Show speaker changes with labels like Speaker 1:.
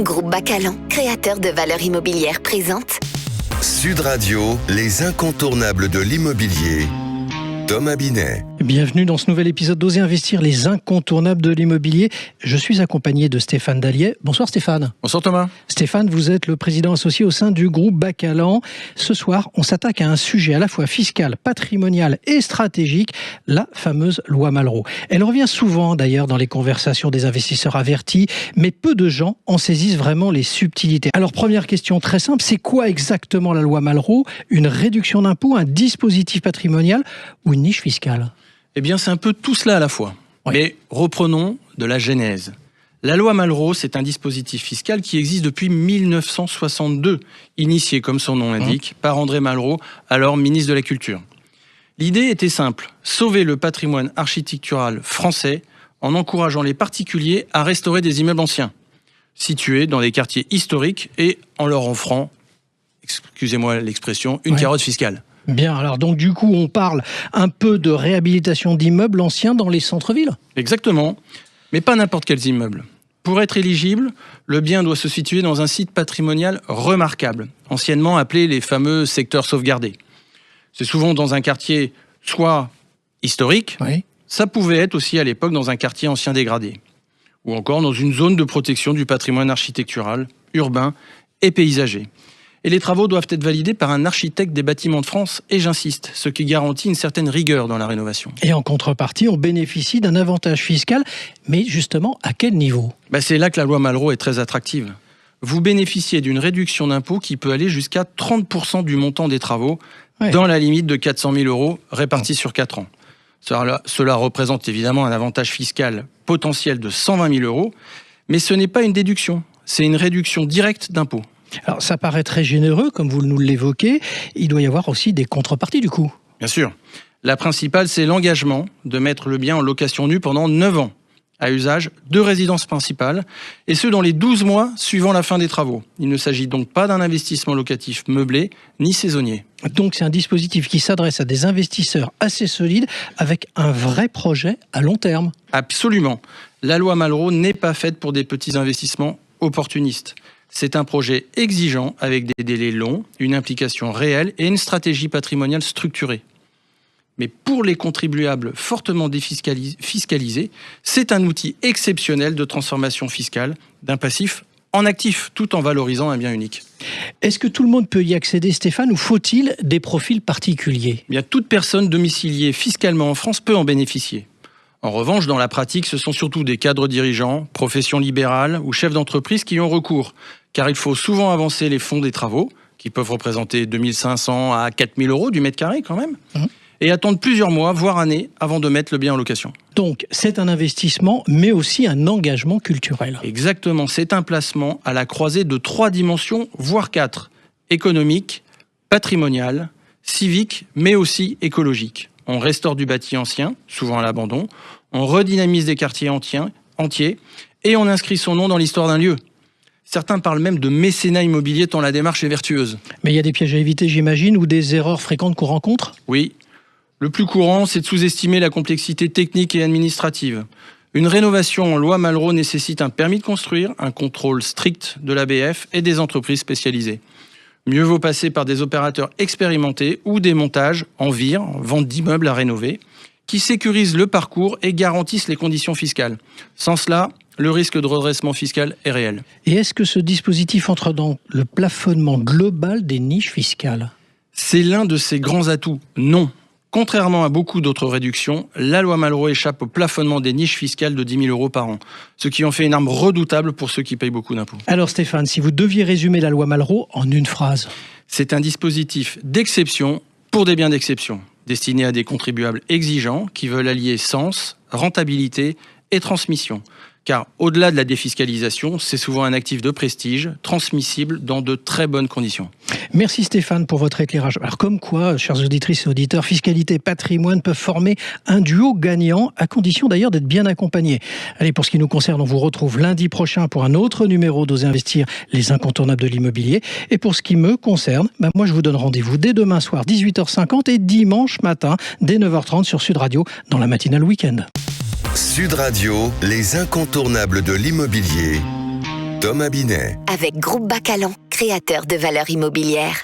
Speaker 1: Groupe Bacalan, créateur de valeurs immobilières, présente
Speaker 2: Sud Radio, les incontournables de l'immobilier. Thomas Binet.
Speaker 3: Bienvenue dans ce nouvel épisode d'Oser Investir, les incontournables de l'immobilier. Je suis accompagné de Stéphane Dalliet. Bonsoir Stéphane.
Speaker 4: Bonsoir Thomas.
Speaker 3: Stéphane, vous êtes le président associé au sein du groupe Bacalan. Ce soir, on s'attaque à un sujet à la fois fiscal, patrimonial et stratégique, la fameuse loi Malraux. Elle revient souvent d'ailleurs dans les conversations des investisseurs avertis, mais peu de gens en saisissent vraiment les subtilités. Alors première question très simple, c'est quoi exactement la loi Malraux ? Une réduction d'impôt, un dispositif patrimonial ou une niche fiscale ?
Speaker 4: Eh bien, c'est un peu tout cela à la fois. Oui. Mais reprenons de la genèse. La loi Malraux, c'est un dispositif fiscal qui existe depuis 1962, initié, comme son nom l'indique, par André Malraux, alors ministre de la Culture. L'idée était simple, sauver le patrimoine architectural français en encourageant les particuliers à restaurer des immeubles anciens, situés dans des quartiers historiques et en leur offrant, excusez-moi l'expression, une carotte fiscale.
Speaker 3: Bien, alors donc du coup on parle un peu de réhabilitation d'immeubles anciens dans les centres-villes ?
Speaker 4: Exactement, mais pas n'importe quels immeubles. Pour être éligible, le bien doit se situer dans un site patrimonial remarquable, anciennement appelé les fameux secteurs sauvegardés. C'est souvent dans un quartier soit historique, ça pouvait être aussi à l'époque dans un quartier ancien dégradé, ou encore dans une zone de protection du patrimoine architectural, urbain et paysager. Et les travaux doivent être validés par un architecte des bâtiments de France, et j'insiste, ce qui garantit une certaine rigueur dans la rénovation.
Speaker 3: Et en contrepartie, on bénéficie d'un avantage fiscal, mais justement, à quel niveau ?
Speaker 4: C'est là que la loi Malraux est très attractive. Vous bénéficiez d'une réduction d'impôt qui peut aller jusqu'à 30% du montant des travaux, dans la limite de 400 000 euros répartis sur 4 ans. Cela représente évidemment un avantage fiscal potentiel de 120 000 euros, mais ce n'est pas une déduction, c'est une réduction directe d'impôt.
Speaker 3: Alors ça paraît très généreux, comme vous nous l'évoquez. Il doit y avoir aussi des contreparties du coup.
Speaker 4: Bien sûr. La principale, c'est l'engagement de mettre le bien en location nue pendant 9 ans, à usage de résidence principale, et ce dans les 12 mois suivant la fin des travaux. Il ne s'agit donc pas d'un investissement locatif meublé ni saisonnier.
Speaker 3: Donc c'est un dispositif qui s'adresse à des investisseurs assez solides avec un vrai projet à long terme.
Speaker 4: Absolument. La loi Malraux n'est pas faite pour des petits investissements opportunistes. C'est un projet exigeant avec des délais longs, une implication réelle et une stratégie patrimoniale structurée. Mais pour les contribuables fortement fiscalisés, c'est un outil exceptionnel de transformation fiscale d'un passif en actif, tout en valorisant un bien unique.
Speaker 3: Est-ce que tout le monde peut y accéder, Stéphane, ou faut-il des profils particuliers ?
Speaker 4: Toute personne domiciliée fiscalement en France peut en bénéficier. En revanche, dans la pratique, ce sont surtout des cadres dirigeants, professions libérales ou chefs d'entreprise qui y ont recours, car il faut souvent avancer les fonds des travaux, qui peuvent représenter 2 500 à 4 000 euros du mètre carré quand même, et attendre plusieurs mois, voire années, avant de mettre le bien en location.
Speaker 3: Donc, c'est un investissement, mais aussi un engagement culturel.
Speaker 4: Exactement, c'est un placement à la croisée de 3 dimensions, voire 4, économique, patrimonial, civique, mais aussi écologique. On restaure du bâti ancien, souvent à l'abandon, on redynamise des quartiers entiers et on inscrit son nom dans l'histoire d'un lieu. Certains parlent même de mécénat immobilier tant la démarche est vertueuse.
Speaker 3: Mais il y a des pièges à éviter, j'imagine, ou des erreurs fréquentes qu'on rencontre ?
Speaker 4: Oui. Le plus courant, c'est de sous-estimer la complexité technique et administrative. Une rénovation en loi Malraux nécessite un permis de construire, un contrôle strict de l'ABF et des entreprises spécialisées. Mieux vaut passer par des opérateurs expérimentés ou des montages en vire, en vente d'immeubles à rénover, qui sécurisent le parcours et garantissent les conditions fiscales. Sans cela, le risque de redressement fiscal est réel.
Speaker 3: Et est-ce que ce dispositif entre dans le plafonnement global des niches fiscales ?
Speaker 4: C'est l'un de ses grands atouts. Non. Contrairement à beaucoup d'autres réductions, la loi Malraux échappe au plafonnement des niches fiscales de 10 000 euros par an, ce qui en fait une arme redoutable pour ceux qui payent beaucoup d'impôts.
Speaker 3: Alors Stéphane, si vous deviez résumer la loi Malraux en une phrase.
Speaker 4: C'est un dispositif d'exception pour des biens d'exception, destiné à des contribuables exigeants qui veulent allier sens, rentabilité et transmission. Car au-delà de la défiscalisation, c'est souvent un actif de prestige, transmissible dans de très bonnes conditions.
Speaker 3: Merci Stéphane pour votre éclairage. Alors comme quoi, chers auditrices et auditeurs, fiscalité et patrimoine peuvent former un duo gagnant, à condition d'ailleurs d'être bien accompagnés. Allez, pour ce qui nous concerne, on vous retrouve lundi prochain pour un autre numéro d'Oser Investir, les incontournables de l'immobilier. Et pour ce qui me concerne, moi je vous donne rendez-vous dès demain soir, 18h50 et dimanche matin, dès 9h30 sur Sud Radio, dans la matinale week-end.
Speaker 2: Sud Radio, les incontournables de l'immobilier. Thomas Binet.
Speaker 1: Avec Groupe Bacalan, créateur de valeurs immobilières.